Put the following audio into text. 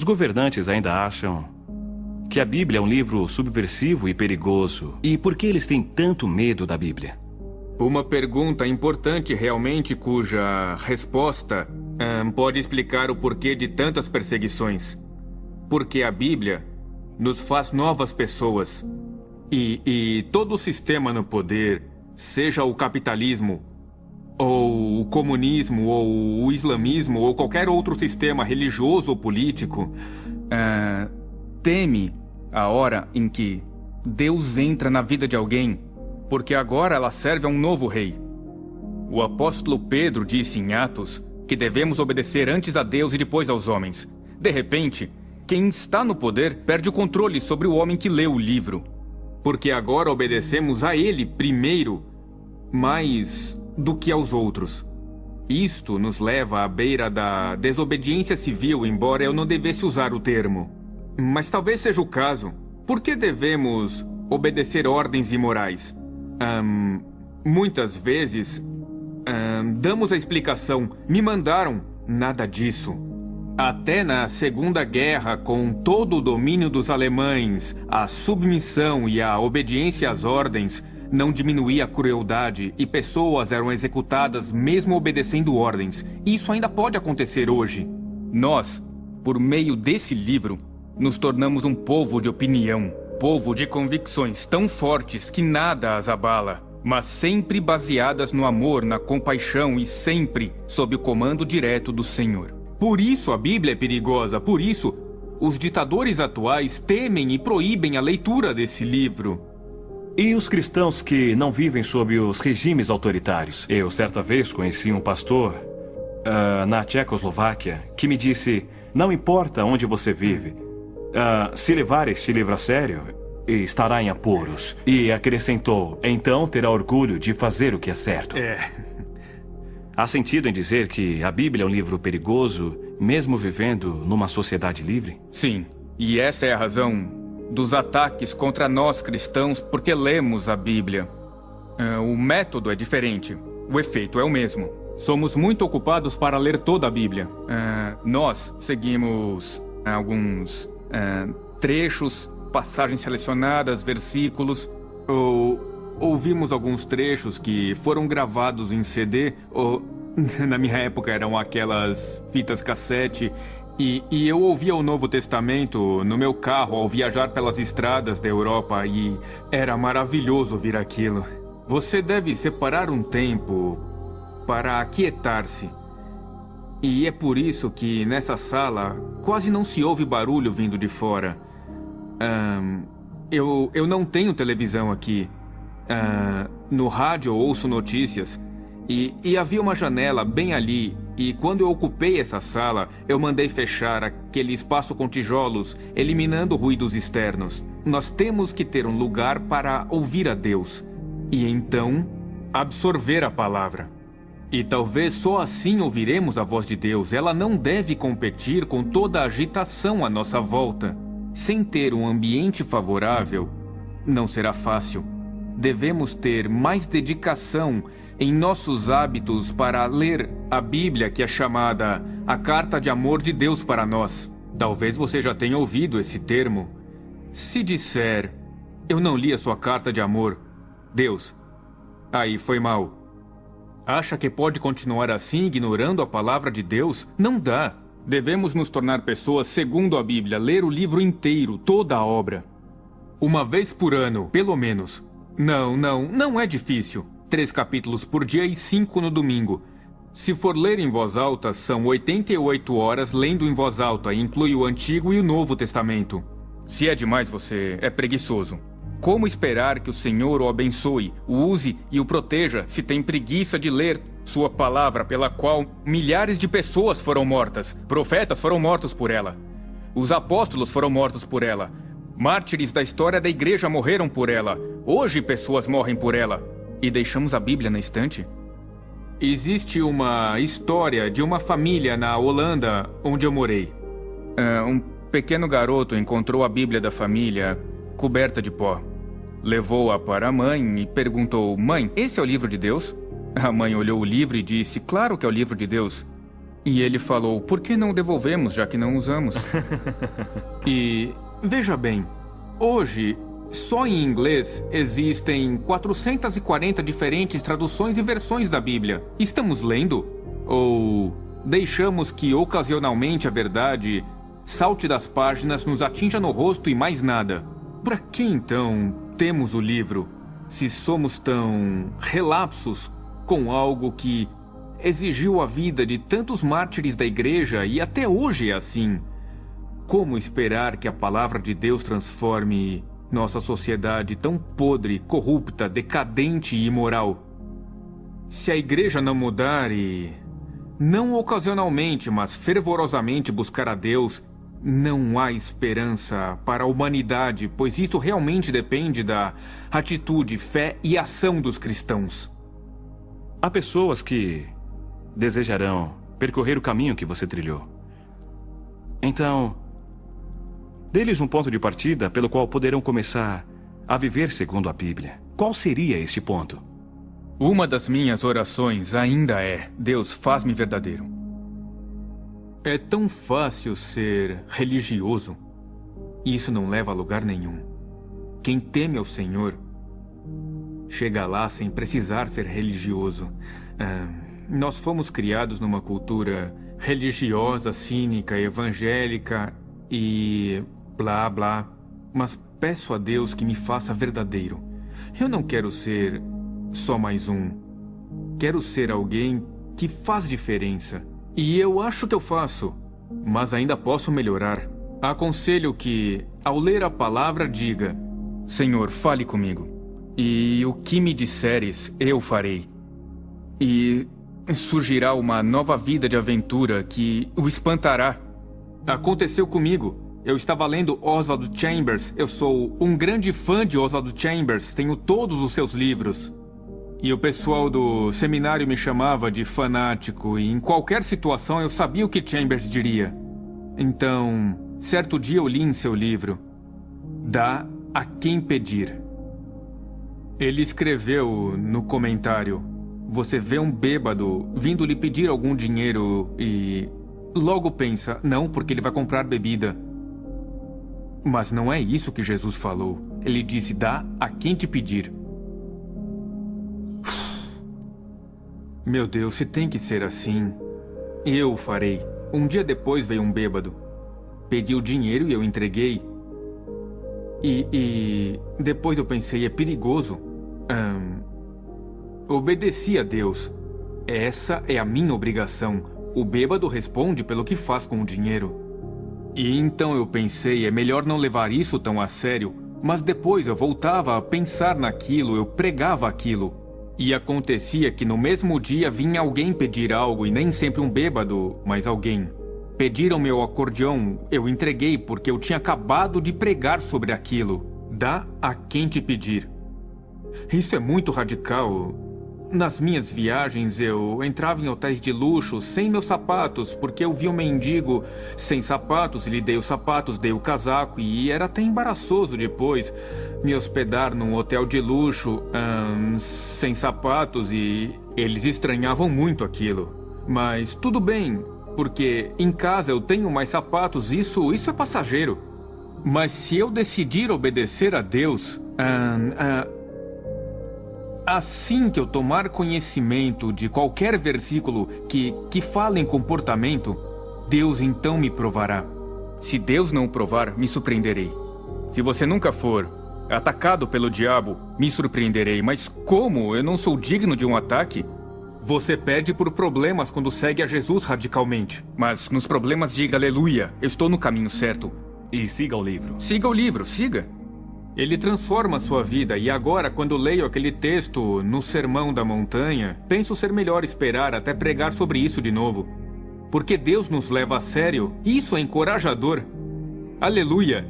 governantes ainda acham que a Bíblia é um livro subversivo e perigoso. E por que eles têm tanto medo da Bíblia? Uma pergunta importante realmente, cuja resposta pode explicar o porquê de tantas perseguições. Porque a Bíblia nos faz novas pessoas. E todo o sistema no poder, seja o capitalismo, ou o comunismo, ou o islamismo, ou qualquer outro sistema religioso ou político, teme a hora em que Deus entra na vida de alguém, porque agora ela serve a um novo rei. O apóstolo Pedro disse em Atos que devemos obedecer antes a Deus e depois aos homens. De repente, quem está no poder perde o controle sobre o homem que lê o livro, porque agora obedecemos a ele primeiro, mais do que aos outros. Isto nos leva à beira da desobediência civil, embora eu não devesse usar o termo. Mas talvez seja o caso. Por que devemos obedecer ordens imorais? Muitas vezes, damos a explicação. Me mandaram. Nada disso. Até na Segunda Guerra, com todo o domínio dos alemães, a submissão e a obediência às ordens não diminuía a crueldade e pessoas eram executadas mesmo obedecendo ordens. Isso ainda pode acontecer hoje. Nós, por meio desse livro, nos tornamos um povo de opinião, povo de convicções tão fortes que nada as abala, mas sempre baseadas no amor, na compaixão e sempre sob o comando direto do Senhor. Por isso a Bíblia é perigosa, por isso os ditadores atuais temem e proíbem a leitura desse livro. E os cristãos que não vivem sob os regimes autoritários? Eu, certa vez, conheci um pastor na Tchecoslováquia que me disse: não importa onde você vive, se levar este livro a sério, estará em apuros. E acrescentou: então terá orgulho de fazer o que é certo. Há sentido em dizer que a Bíblia é um livro perigoso, mesmo vivendo numa sociedade livre? Sim, e essa é a razão dos ataques contra nós cristãos, porque lemos a Bíblia. O método é diferente, o efeito é o mesmo. Somos muito ocupados para ler toda a Bíblia. Nós seguimos alguns trechos, passagens selecionadas, versículos, ou ouvimos alguns trechos que foram gravados em CD, ou na minha época eram aquelas fitas cassete. E eu ouvia o Novo Testamento no meu carro ao viajar pelas estradas da Europa e era maravilhoso ouvir aquilo. Você deve separar um tempo para aquietar-se. E é por isso que nessa sala quase não se ouve barulho vindo de fora. Eu não tenho televisão aqui. No rádio eu ouço notícias. E havia uma janela bem ali. E quando eu ocupei essa sala, eu mandei fechar aquele espaço com tijolos, eliminando ruídos externos. Nós temos que ter um lugar para ouvir a Deus. E então, absorver a palavra. E talvez só assim ouviremos a voz de Deus. Ela não deve competir com toda a agitação à nossa volta. Sem ter um ambiente favorável, não será fácil. Devemos ter mais dedicação em nossos hábitos para ler a Bíblia, que é chamada a Carta de Amor de Deus para nós. Talvez você já tenha ouvido esse termo. Se disser: eu não li a sua carta de amor, Deus, aí foi mal. Acha que pode continuar assim, ignorando a palavra de Deus? Não dá. Devemos nos tornar pessoas segundo a Bíblia, ler o livro inteiro, toda a obra. Uma vez por ano, pelo menos. Não é difícil. 3 capítulos por dia e 5 no domingo. Se for ler em voz alta, são 88 horas lendo em voz alta, e inclui o Antigo e o Novo Testamento. Se é demais, você é preguiçoso. Como esperar que o Senhor o abençoe, o use e o proteja se tem preguiça de ler sua palavra, pela qual milhares de pessoas foram mortas? Profetas foram mortos por ela. Os apóstolos foram mortos por ela. Mártires da história da igreja morreram por ela. Hoje pessoas morrem por ela. E deixamos a Bíblia na estante? Existe uma história de uma família na Holanda, onde eu morei. Um pequeno garoto encontrou a Bíblia da família coberta de pó. Levou-a para a mãe e perguntou: mãe, esse é o livro de Deus? A mãe olhou o livro e disse: claro que é o livro de Deus. E ele falou, por que não devolvemos, já que não usamos? E, veja bem, hoje, só em inglês, existem 440 diferentes traduções e versões da Bíblia. Estamos lendo? Ou deixamos que, ocasionalmente, a verdade salte das páginas, nos atinja no rosto e mais nada? Para que, então, temos o livro, se somos tão relapsos com algo que exigiu a vida de tantos mártires da igreja e até hoje é assim? Como esperar que a palavra de Deus transforme nossa sociedade tão podre, corrupta, decadente e imoral? Se a igreja não mudar e, não ocasionalmente, mas fervorosamente buscar a Deus, não há esperança para a humanidade, pois isso realmente depende da atitude, fé e ação dos cristãos. Há pessoas que desejarão percorrer o caminho que você trilhou. Então, dê-lhes um ponto de partida pelo qual poderão começar a viver segundo a Bíblia. Qual seria este ponto? Uma das minhas orações ainda é: Deus, faz-me verdadeiro. É tão fácil ser religioso. Isso não leva a lugar nenhum. Quem teme ao Senhor chega lá sem precisar ser religioso. Nós fomos criados numa cultura religiosa, cínica, evangélica e blá blá. Mas peço a Deus que me faça verdadeiro. Eu não quero ser só mais um. Quero ser alguém que faz diferença. E eu acho que eu faço, mas ainda posso melhorar. Aconselho que, ao ler a palavra, diga: Senhor, fale comigo. E o que me disseres, eu farei. E surgirá uma nova vida de aventura que o espantará. Aconteceu comigo. Eu estava lendo Oswald Chambers. Eu sou um grande fã de Oswald Chambers. Tenho todos os seus livros. E o pessoal do seminário me chamava de fanático. E em qualquer situação eu sabia o que Chambers diria. Então, certo dia eu li em seu livro: Dá a quem pedir. Ele escreveu no comentário: você vê um bêbado vindo lhe pedir algum dinheiro e logo pensa, não, porque ele vai comprar bebida. Mas não é isso que Jesus falou. Ele disse: dá a quem te pedir. Meu Deus, se tem que ser assim, eu o farei. Um dia depois veio um bêbado. Pediu dinheiro e eu entreguei. E depois eu pensei, é perigoso. Obedeci a Deus. Essa é a minha obrigação. O bêbado responde pelo que faz com o dinheiro. E então eu pensei, é melhor não levar isso tão a sério. Mas depois eu voltava a pensar naquilo, eu pregava aquilo. E acontecia que no mesmo dia vinha alguém pedir algo, e nem sempre um bêbado, mas alguém. Pediram meu acordeão, eu entreguei porque eu tinha acabado de pregar sobre aquilo. Dá a quem te pedir. Isso é muito radical. Nas minhas viagens eu entrava em hotéis de luxo sem meus sapatos, porque eu vi um mendigo sem sapatos e lhe dei os sapatos, dei o casaco, e era até embaraçoso depois me hospedar num hotel de luxo sem sapatos, e eles estranhavam muito aquilo. Mas tudo bem, porque em casa eu tenho mais sapatos, isso é passageiro. Mas se eu decidir obedecer a Deus, assim que eu tomar conhecimento de qualquer versículo que fala em comportamento, Deus então me provará. Se Deus não o provar, me surpreenderei. Se você nunca for atacado pelo diabo, me surpreenderei. Mas como? Eu não sou digno de um ataque? Você perde por problemas quando segue a Jesus radicalmente. Mas nos problemas diga aleluia, eu estou no caminho certo. E siga o livro. Siga o livro, siga. Ele transforma a sua vida, e agora, quando leio aquele texto no Sermão da Montanha, penso ser melhor esperar até pregar sobre isso de novo. Porque Deus nos leva a sério, e isso é encorajador. Aleluia!